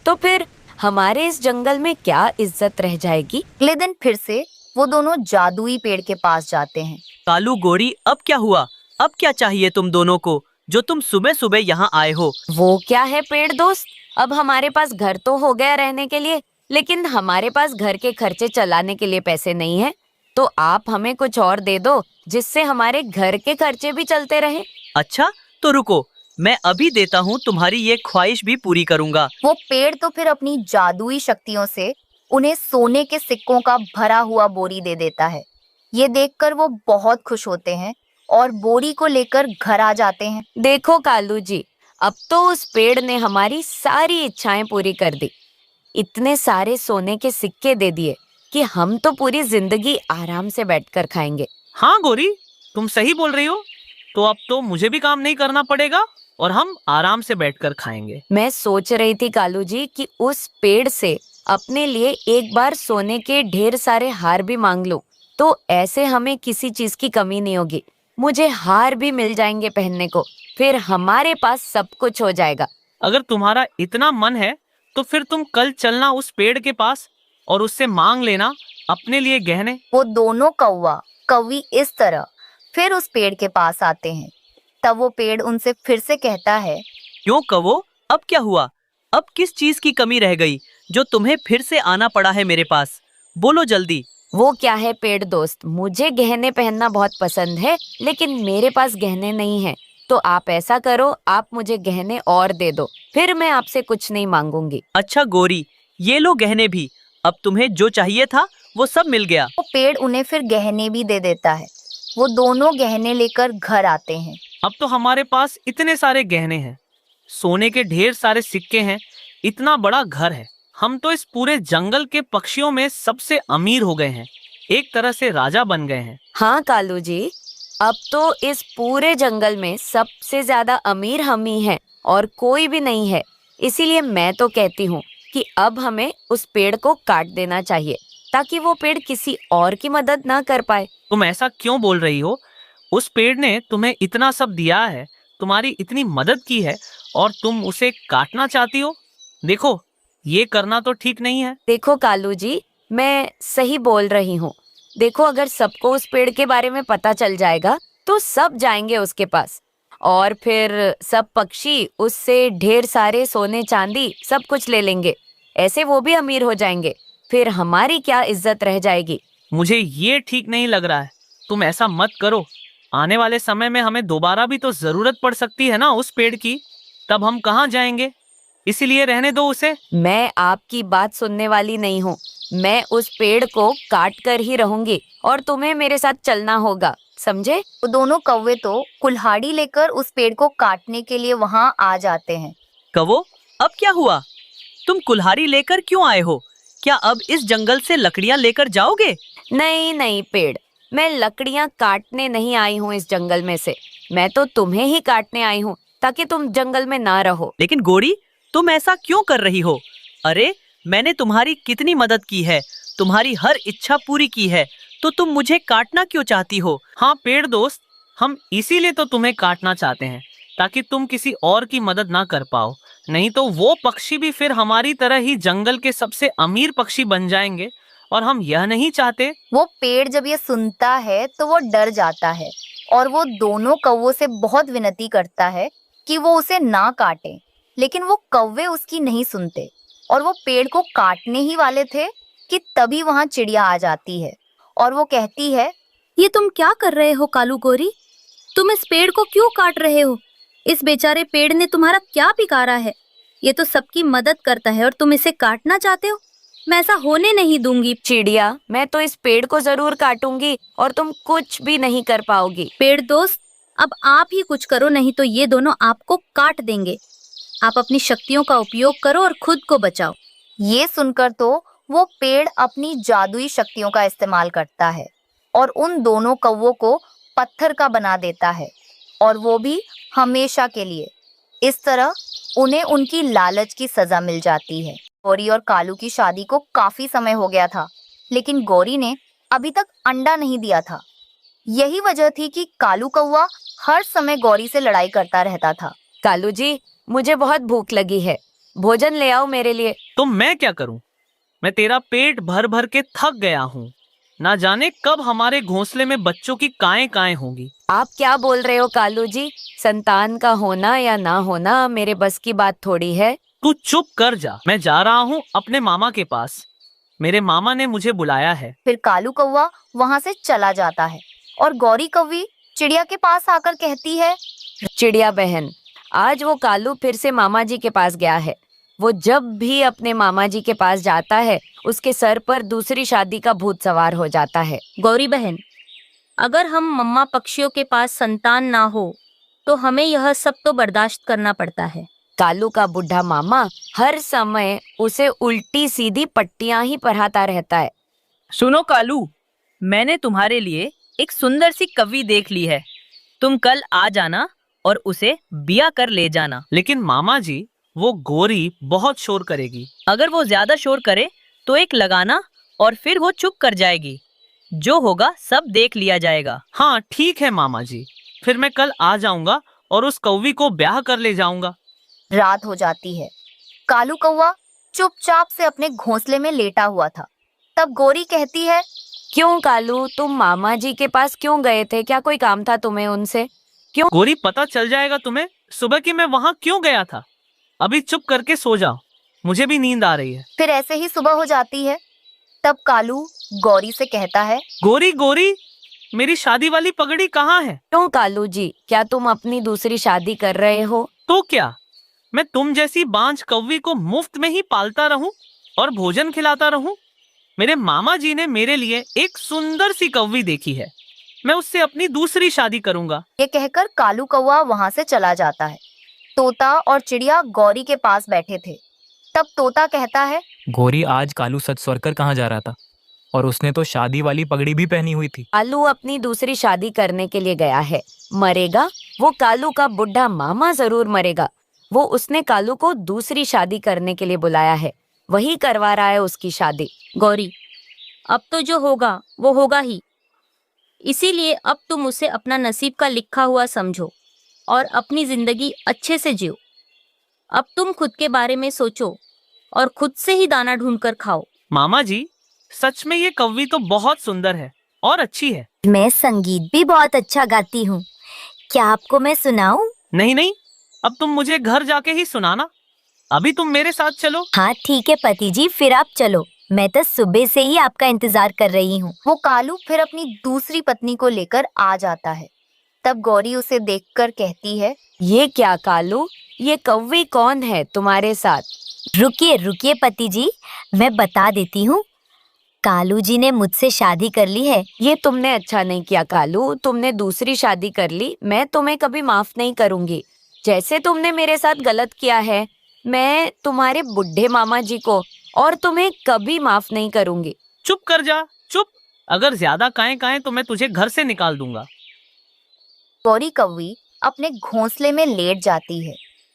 तो फिर हमारे इस जंगल में क्या इज्जत रह जाएगी। अगले दिन फिर से वो दोनों जादुई पेड़ के पास जाते हैं। कालू, गोरी, अब क्या हुआ? अब क्या चाहिए तुम दोनों को, जो तुम सुबह सुबह यहाँ आए हो? वो क्या है पेड़ दोस्त, अब हमारे पास घर तो हो गया रहने के लिए, लेकिन हमारे पास घर के खर्चे चलाने के लिए पैसे नहीं है, तो आप हमें कुछ और दे दो जिससे हमारे घर के खर्चे भी चलते रहे। अच्छा, तो रुको, मैं अभी देता हूँ, तुम्हारी ये ख्वाहिश भी पूरी करूँगा। वो पेड़ तो फिर अपनी जादुई शक्तियों से उन्हें सोने के सिक्कों का भरा हुआ बोरी दे देता है। ये देखकर वो बहुत खुश होते हैं और बोरी को लेकर घर आ जाते हैं। देखो कालू जी, अब तो उस पेड़ ने हमारी सारी इच्छाएं पूरी कर दी, इतने सारे सोने के सिक्के दे दिए कि हम तो पूरी जिंदगी आराम से बैठकर खाएंगे। हाँ गोरी, तुम सही बोल रही हो, तो अब तो मुझे भी काम नहीं करना पड़ेगा और हम आराम से बैठकर खाएंगे। मैं सोच रही थी कालू जी कि उस पेड़ से अपने लिए एक बार सोने के ढेर सारे हार भी मांग लूं, तो ऐसे हमें किसी चीज की कमी नहीं होगी। मुझे हार भी मिल जाएंगे पहनने को, फिर हमारे पास सब कुछ हो जाएगा। अगर तुम्हारा इतना मन है तो फिर तुम कल चलना उस पेड़ के पास और उससे मांग लेना अपने लिए गहने। वो दोनों कौवा कौवी इस तरह फिर उस पेड़ के पास आते हैं। तब वो पेड़ उनसे फिर से कहता है, क्यों कवो, अब क्या हुआ? अब किस चीज की कमी रह गई जो तुम्हें फिर से आना पड़ा है मेरे पास? बोलो जल्दी। वो क्या है पेड़ दोस्त, मुझे गहने पहनना बहुत पसंद है, लेकिन मेरे पास गहने नहीं है। तो आप ऐसा करो, आप मुझे गहने और दे दो, फिर मैं आपसे कुछ नहीं मांगूंगी। अच्छा गोरी, ये लो गहने भी। अब तुम्हें जो चाहिए था वो सब मिल गया। वो पेड़ उन्हें फिर गहने भी दे देता है। वो दोनों गहने लेकर घर आते हैं। अब तो हमारे पास इतने सारे गहने हैं, सोने के ढेर सारे सिक्के हैं, इतना बड़ा घर है। हम तो इस पूरे जंगल के पक्षियों में सबसे अमीर हो गए हैं, एक तरह से राजा बन गए हैं। हाँ कालू जी, अब तो इस पूरे जंगल में सबसे ज्यादा अमीर हम ही हैं और कोई भी नहीं है। इसीलिए मैं तो कहती हूँ कि अब हमें उस पेड़ को काट देना चाहिए ताकि वो पेड़ किसी और की मदद ना कर पाए। तुम ऐसा क्यों बोल रही हो? उस पेड़ ने तुम्हें इतना सब दिया है, तुम्हारी इतनी मदद की है, और तुम उसे काटना चाहती हो? देखो, ये करना तो ठीक नहीं है। देखो कालू जी, मैं सही बोल रही हूँ। देखो, अगर सबको उस पेड़ के बारे में पता चल जाएगा तो सब जाएंगे उसके पास, और फिर सब पक्षी उससे ढेर सारे सोने चांदी सब कुछ ले लेंगे। ऐसे वो भी अमीर हो जाएंगे, फिर हमारी क्या इज्जत रह जाएगी। मुझे ये ठीक नहीं लग रहा है। तुम ऐसा मत करो। आने वाले समय में हमें दोबारा भी तो जरूरत पड़ सकती है ना उस पेड़ की, तब हम कहाँ जाएंगे? इसीलिए रहने दो उसे। मैं आपकी बात सुनने वाली नहीं हूँ। मैं उस पेड़ को काट कर ही रहूंगी और तुम्हें मेरे साथ चलना होगा, समझे? वो दोनों कौवे तो कुल्हाड़ी लेकर उस पेड़ को काटने के लिए वहाँ आ जाते हैं। कवो, अब क्या हुआ? तुम कुल्हाड़ी लेकर क्यों आए हो? क्या अब इस जंगल से लकड़ियाँ लेकर जाओगे? नहीं नहीं पेड़, मैं लकड़ियाँ काटने नहीं आई हूँ इस जंगल में से। मैं तो तुम्हें ही काटने आई हूँ ताकि तुम जंगल में ना रहो। लेकिन गोरी, तुम ऐसा क्यों कर रही हो? अरे, मैंने तुम्हारी कितनी मदद की है, तुम्हारी हर इच्छा पूरी की है, तो तुम मुझे काटना क्यों चाहती हो? हाँ पेड़ दोस्त, हम इसीलिए तो तुम्हें काटना चाहते हैं ताकि तुम किसी और की मदद ना कर पाओ। नहीं तो वो पक्षी भी फिर हमारी तरह ही जंगल के सबसे अमीर पक्षी बन जाएंगे, और हम यह नहीं चाहते। वो पेड़ जब ये सुनता है तो वो डर जाता है और वो दोनों कौवों से बहुत विनती करता है कि वो उसे ना काटें। लेकिन वो कौवे उसकी नहीं सुनते और वो पेड़ को काटने ही वाले थे कि तभी वहाँ चिड़िया आ जाती है और वो कहती है, ये तुम क्या कर रहे हो कालू गोरी? तुम इस पेड़ को क्यों काट रहे हो? इस बेचारे पेड़ ने तुम्हारा क्या बिगाड़ा है? ये तो सबकी मदद करता है और तुम इसे काटना चाहते हो? मैं ऐसा होने नहीं दूंगी। चिड़िया, मैं तो इस पेड़ को जरूर काटूंगी और तुम कुछ भी नहीं कर पाओगी। पेड़ दोस्त, अब आप ही कुछ करो, नहीं तो ये दोनों आपको काट देंगे। आप अपनी शक्तियों का उपयोग करो और खुद को बचाओ। ये सुनकर तो वो पेड़ अपनी जादुई शक्तियों का इस्तेमाल करता है और उन दोनों कौवों को पत्थर का बना देता है, और वो भी हमेशा के लिए। इस तरह उन्हें उनकी लालच की सजा मिल जाती है। गौरी और कालू की शादी को काफी समय हो गया था, लेकिन गौरी ने अभी तक अंडा नहीं दिया था। यही वजह थी कि कालू कौवा हर समय गौरी से लड़ाई करता रहता था। कालू जी, मुझे बहुत भूख लगी है, भोजन ले आओ मेरे लिए। तो मैं क्या करूं? मैं तेरा पेट भर भर के थक गया हूँ। ना जाने कब हमारे घोंसले में बच्चों की काएं काएं होंगी। आप क्या बोल रहे हो कालू जी? संतान का होना या ना होना मेरे बस की बात थोड़ी है। तू चुप कर जा। मैं जा रहा हूँ अपने मामा के पास। मेरे मामा ने मुझे बुलाया है। फिर कालू कौवा वहाँ से चला जाता है और गौरी कौवी चिड़िया के पास आकर कहती है, चिड़िया बहन, आज वो कालू फिर से मामा जी के पास गया है। वो जब भी अपने मामा जी के पास जाता है, उसके सर पर दूसरी शादी का भूत सवार हो जाता है। गौरी बहन, अगर हम मम्मा पक्षियों के पास संतान ना हो तो हमें यह सब तो बर्दाश्त करना पड़ता है। कालू का बुढ़ा मामा हर समय उसे उल्टी सीधी पट्टियां ही पढ़ाता रहता है। सुनो कालू, मैंने तुम्हारे लिए एक सुंदर सी कवि देख ली है। तुम कल आ जाना और उसे बिया कर ले जाना। लेकिन मामा जी, वो गोरी बहुत शोर करेगी। अगर वो ज्यादा शोर करे तो एक लगाना और फिर वो चुप कर जाएगी। जो होगा सब देख लिया जाएगा। हाँ ठीक है मामा जी, फिर मैं कल आ जाऊंगा और उस कौवी को ब्याह कर ले जाऊंगा। रात हो जाती है। कालू कौवा चुपचाप से अपने घोंसले में लेटा हुआ था। तब गौरी कहती है, क्यों कालू, तुम मामा जी के पास क्यों गए थे? क्या कोई काम था तुम्हें उनसे? गोरी, पता चल जाएगा तुम्हें सुबह कि मैं वहाँ क्यों गया था। अभी चुप करके सो जाओ, मुझे भी नींद आ रही है। फिर ऐसे ही सुबह हो जाती है। तब कालू गौरी से कहता है, गोरी गोरी, मेरी शादी वाली पगड़ी कहाँ है? क्यों कालू जी, क्या तुम अपनी दूसरी शादी कर रहे हो? तो क्या मैं तुम जैसी बांझ कौवी को मुफ्त में ही पालता रहूं और भोजन खिलाता रहूं? मेरे मामा जी ने मेरे लिए एक सुंदर सी कौवी देखी है, मैं उससे अपनी दूसरी शादी करूंगा। ये कहकर कालू कौवा वहां से चला जाता है। तोता और चिड़िया गौरी के पास बैठे थे। तब तोता कहता है, गोरी, आज कालू सच स्वर कहाँ जा रहा था और उसने तो शादी वाली पगड़ी भी पहनी हुई थी। कालू अपनी दूसरी शादी करने के लिए गया है। मरेगा वो कालू का बुढ़ा मामा, जरूर मरेगा। वो उसने कालू को दूसरी शादी करने के लिए बुलाया है, वही करवा रहा है उसकी शादी। गौरी, अब तो जो होगा वो होगा ही, इसीलिए अब तुम उसे अपना नसीब का लिखा हुआ समझो और अपनी जिंदगी अच्छे से जियो। अब तुम खुद के बारे में सोचो और खुद से ही दाना ढूंढकर खाओ। मामा जी, सच में ये कौवी तो बहुत सुंदर है और अच्छी है। मैं संगीत भी बहुत अच्छा गाती हूँ, क्या आपको मैं सुनाऊं? नहीं नहीं, अब तुम मुझे घर जाके ही सुनाना, अभी तुम मेरे साथ चलो। हाँ ठीक है पति जी, फिर आप चलो, मैं तो सुबह से ही आपका इंतजार कर रही हूँ। वो कालू फिर अपनी दूसरी पत्नी को लेकर आ जाता है। तब गौरी उसे देखकर कहती है, ये क्या कालू, ये कौवी कौन है तुम्हारे साथ? रुकिए रुकिए पति जी, मैं बता देती हूँ। कालू जी ने मुझसे शादी कर ली है। ये तुमने अच्छा नहीं किया कालू, तुमने दूसरी शादी कर ली। मैं तुम्हें कभी माफ नहीं करूंगी। जैसे तुमने मेरे साथ गलत किया है, मैं तुम्हारे बुढ़े मामा जी को और तुम्हें कभी माफ नहीं करूंगी। चुप कर जा, चुप। अगर ज्यादा काएं काएं तो मैं तुझे घर से निकाल दूंगा। गौरी कौवी अपने घोंसले में लेट जाती है।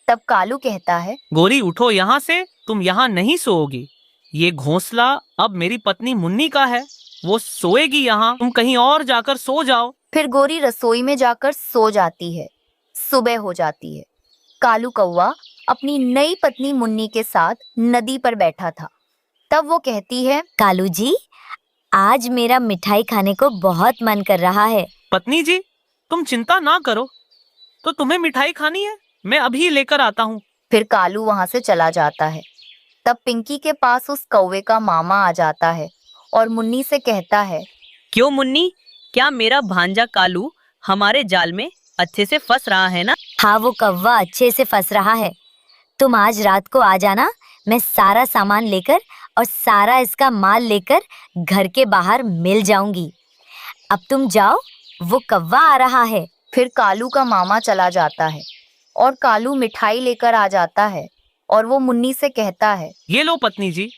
तब कालू कहता है, गोरी उठो यहाँ से, तुम यहाँ नहीं सोओगी। ये घोंसला अब मेरी पत्नी मुन्नी का है, वो सोएगी यहाँ, तुम कहीं और जाकर सो जाओ। फिर गौरी रसोई में जाकर सो जाती है। सुबह हो जाती है। कालू कौवा अपनी नई पत्नी मुन्नी के साथ नदी पर बैठा था। तब वो कहती है, कालू जी, आज मेरा मिठाई खाने को बहुत मन कर रहा है। पत्नी जी, तुम चिंता ना करो, तो तुम्हें मिठाई खानी है, मैं अभी लेकर आता हूँ। फिर कालू वहां से चला जाता है। तब पिंकी के पास उस कौवे का मामा आ जाता है और मुन्नी से कहता है, क्यों मुन्नी, क्या मेरा भांजा कालू हमारे जाल में अच्छे से फंस रहा है ना? हाँ, वो कौवा अच्छे से फंस रहा है। तुम आज रात को आ जाना, मैं सारा सामान लेकर और सारा इसका माल लेकर घर के बाहर मिल जाऊंगी। अब तुम जाओ, वो कौवा आ रहा है। फिर कालू का मामा चला जाता है और कालू मिठाई लेकर आ जाता है और वो मुन्नी से कहता है, ये लो पत्नी जी,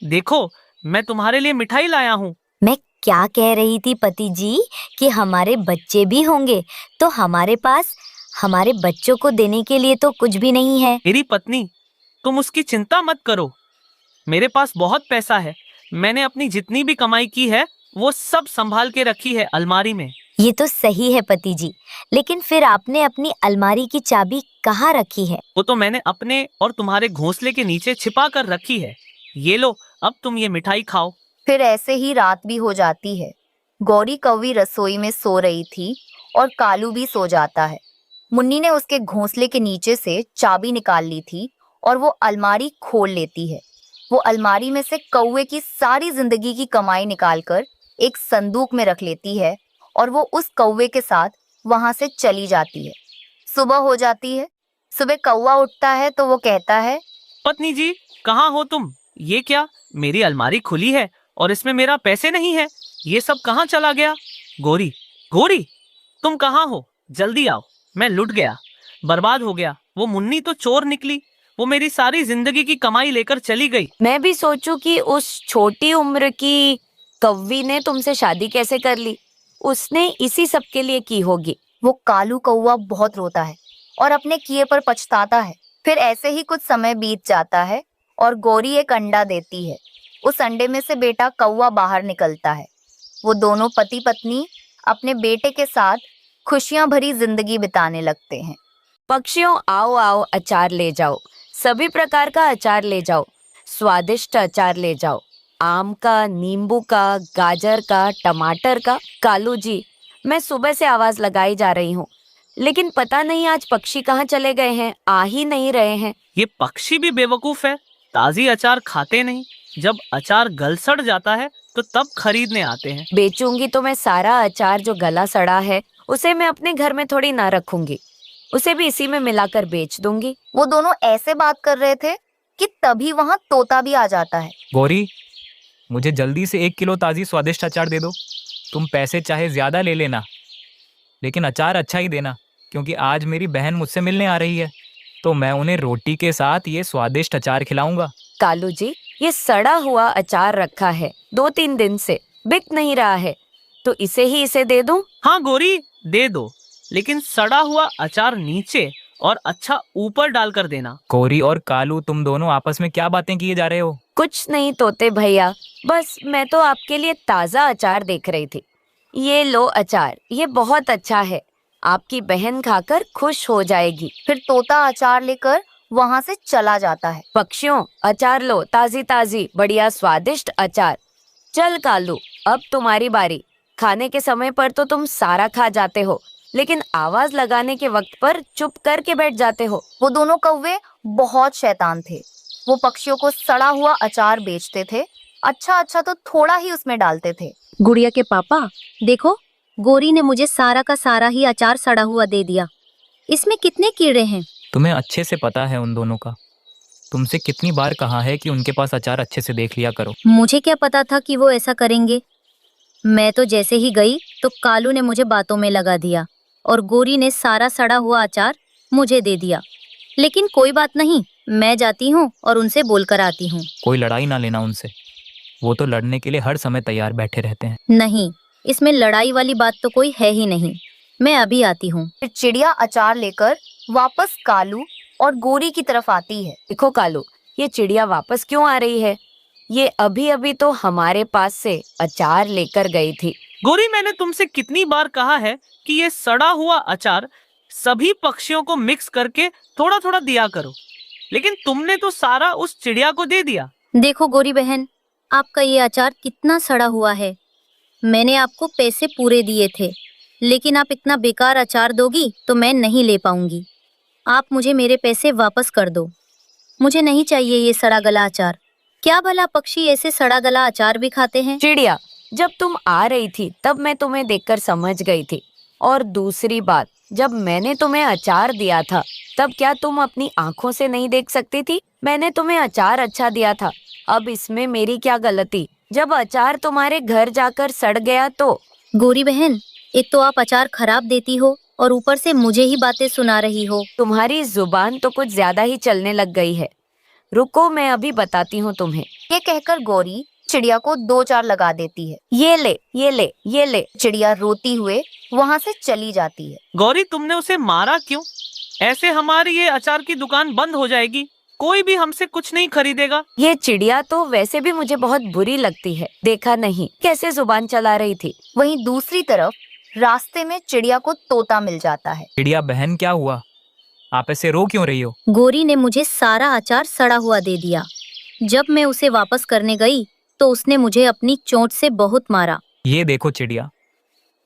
देखो मैं तुम्हारे लिए मिठाई लाया हूँ। मैं क्या कह रही थी पति जी कि हमारे बच्चे भी होंगे, तो हमारे पास हमारे बच्चों को देने के लिए तो कुछ भी नहीं है। मेरी पत्नी, तुम उसकी चिंता मत करो, मेरे पास बहुत पैसा है। मैंने अपनी जितनी भी कमाई की है वो सब संभाल के रखी है अलमारी में। ये तो सही है पति जी, लेकिन फिर आपने अपनी अलमारी की चाबी कहाँ रखी है? वो तो मैंने अपने और तुम्हारे घोंसले के नीचे छिपा कर रखी है। ये लो, अब तुम ये मिठाई खाओ। फिर ऐसे ही रात भी हो जाती है। गौरी कौवी रसोई में सो रही थी और कालू भी सो जाता है। मुन्नी ने उसके घोंसले के नीचे से चाबी निकाल ली थी और वो अलमारी खोल लेती है। वो अलमारी में से कौवे की सारी जिंदगी की कमाई निकालकर एक संदूक में रख लेती है और वो उस कौवे के साथ वहां से चली जाती है। सुबह हो जाती है। सुबह कौवा उठता है तो वो कहता है, पत्नी जी, कहाँ हो तुम? ये क्या, मेरी अलमारी खुली है और इसमें मेरा पैसे नहीं है, ये सब कहाँ चला गया? गोरी, गोरी, तुम कहाँ हो? जल्दी आओ, मैं लुट गया, बर्बाद हो गया। वो मुन्नी तो चोर निकली, वो मेरी सारी जिंदगी की कमाई लेकर चली गई। मैं भी सोचूं कि उस छोटी उम्र की कौवी ने तुमसे शादी कैसे कर ली। उसने इसी सब के लिए की होगी। वो कालू कौवा बहुत रोता है और अपने किए पर पछताता है। फिर ऐसे ही कुछ समय बीत जाता है और गौरी एक अंडा देती है। उस अंडे में से बेटा कौवा बाहर निकलता है। वो दोनों पति पत्नी अपने बेटे के साथ खुशियां भरी जिंदगी बिताने लगते हैं। पक्षियों आओ आओ, अचार ले जाओ, सभी प्रकार का अचार ले जाओ, स्वादिष्ट अचार ले जाओ, आम का, नींबू का, गाजर का, टमाटर का। कालू जी, मैं सुबह से आवाज लगाई जा रही हूँ, लेकिन पता नहीं आज पक्षी कहाँ चले गए हैं, आ ही नहीं रहे हैं। ये पक्षी भी बेवकूफ है, ताजी अचार खाते नहीं, जब अचार गल सड़ जाता है तो तब खरीदने आते हैं। बेचूंगी तो मैं सारा अचार जो गला सड़ा है उसे मैं अपने घर में थोड़ी ना रखूंगी, उसे भी इसी में मिलाकर बेच दूंगी। वो दोनों ऐसे बात कर रहे थे कि तभी वहाँ तोता भी आ जाता है। गौरी, मुझे जल्दी से 1 किलो ताज़ी स्वादिष्ट अचार दे दो। तुम पैसे चाहे ज़्यादा ले लेना, लेकिन अचार अच्छा ही देना, क्योंकि आज मेरी बहन मुझसे मिलने आ रही है, तो मैं उन्हें रोटी के साथ ये स्वादिष्ट अचार खिलाऊंगा। कालू जी, ये सड़ा हुआ अचार रखा है 2-3 दिन से, बिक नहीं रहा है, तो इसे दे दूं? हाँ गौरी, दे दो, लेकिन सड़ा हुआ अचार नीचे और अच्छा ऊपर डालकर देना। गौरी और कालू, तुम दोनों आपस में क्या बातें किए जा रहे हो? कुछ नहीं तोते भैया, बस मैं तो आपके लिए ताजा अचार देख रही थी। ये लो अचार, ये बहुत अच्छा है, आपकी बहन खाकर खुश हो जाएगी। फिर तोता अचार लेकर वहाँ से चला जाता है। पक्षियों, अचार लो, ताजी ताजी बढ़िया स्वादिष्ट अचार। चल कालू, अब तुम्हारी बारी। खाने के समय पर तो तुम सारा खा जाते हो, लेकिन आवाज लगाने के वक्त पर चुप करके बैठ जाते हो। वो दोनों कौवे बहुत शैतान थे। वो पक्षियों को सड़ा हुआ अचार बेचते थे, अच्छा तो थोड़ा ही उसमें डालते थे। गुड़िया के पापा, देखो, गोरी ने मुझे सारा का सारा ही अचार सड़ा हुआ दे दिया। इसमें कितने कीड़े हैं? तुम्हें अच्छे से पता है उन दोनों का। तुमसे कितनी बार कहा है कि उनके पास अचार अच्छे से देख लिया करो। मुझे क्या पता था कि वो ऐसा करेंगे। मैं तो जैसे ही गई तो कालू ने मुझे बातों में लगा दिया और गोरी ने सारा सड़ा हुआ अचार मुझे दे दिया। लेकिन कोई बात नहीं, मैं जाती हूँ और उनसे बोलकर आती हूँ। कोई लड़ाई ना लेना उनसे, वो तो लड़ने के लिए हर समय तैयार बैठे रहते हैं। नहीं, इसमें लड़ाई वाली बात तो कोई है ही नहीं। मैं अभी आती हूँ। फिर चिड़िया अचार लेकर वापस कालू और गोरी की तरफ आती है। देखो कालू, ये चिड़िया वापस क्यों आ रही है? ये अभी तो हमारे पास से अचार लेकर गई थी। गौरी, मैंने तुमसे कितनी बार कहा है कि ये सड़ा हुआ अचार सभी पक्षियों को मिक्स करके थोड़ा थोड़ा दिया करो, लेकिन तुमने तो सारा उस चिड़िया को दे दिया। देखो गोरी बहन, आपका ये अचार कितना सड़ा हुआ है। मैंने आपको पैसे पूरे दिए थे, लेकिन आप इतना बेकार अचार दोगी तो मैं नहीं ले पाऊंगी। आप मुझे मेरे पैसे वापस कर दो। मुझे नहीं चाहिए ये सड़ा गला अचार। क्या भला पक्षी ऐसे सड़ा गला अचार भी खाते हैं? चिड़िया, जब तुम आ रही थी तब मैं तुम्हें देखकर समझ गई थी, और दूसरी बात, जब मैंने तुम्हें अचार दिया था तब क्या तुम अपनी आंखों से नहीं देख सकती थी? मैंने तुम्हें अचार अच्छा दिया था, अब इसमें मेरी क्या गलती? जब अचार तुम्हारे घर जाकर सड़ गया तो? गोरी बहन, एक तो आप अचार खराब देती हो और ऊपर से मुझे ही बातें सुना रही हो। तुम्हारी जुबान तो कुछ ज्यादा ही चलने लग गई है। रुको, मैं अभी बताती हूँ तुम्हें। ये कहकर गौरी चिड़िया को 2-4 लगा देती है। ये ले, ये ले, ये ले। चिड़िया रोती हुए वहाँ से चली जाती है। गौरी, तुमने उसे मारा क्यों? ऐसे हमारी ये अचार की दुकान बंद हो जाएगी, कोई भी हमसे कुछ नहीं खरीदेगा। ये चिड़िया तो वैसे भी मुझे बहुत बुरी लगती है, देखा नहीं कैसे जुबान चला रही थी। वहीं दूसरी तरफ रास्ते में चिड़िया को तोता मिल जाता है। चिड़िया बहन, क्या हुआ? आप ऐसे रो क्यों रही हो? गोरी ने मुझे सारा अचार सड़ा हुआ दे दिया। जब मैं उसे वापस करने गई तो उसने मुझे अपनी चोंच से बहुत मारा। ये देखो चिड़िया,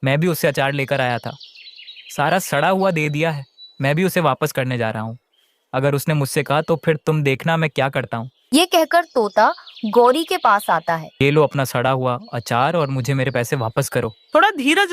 मैं भी उससे अचार लेकर आया था, सारा सड़ा हुआ दे दिया है। मैं भी उसे वापस करने जा रहा हूँ। अगर उसने मुझसे कहा तो फिर तुम देखना मैं क्या करता हूँ। ये कहकर तोता गौरी के पास आता है। ये लो अपना सड़ा हुआ अचार और मुझे मेरे पैसे वापस करो। थोड़ा धीरज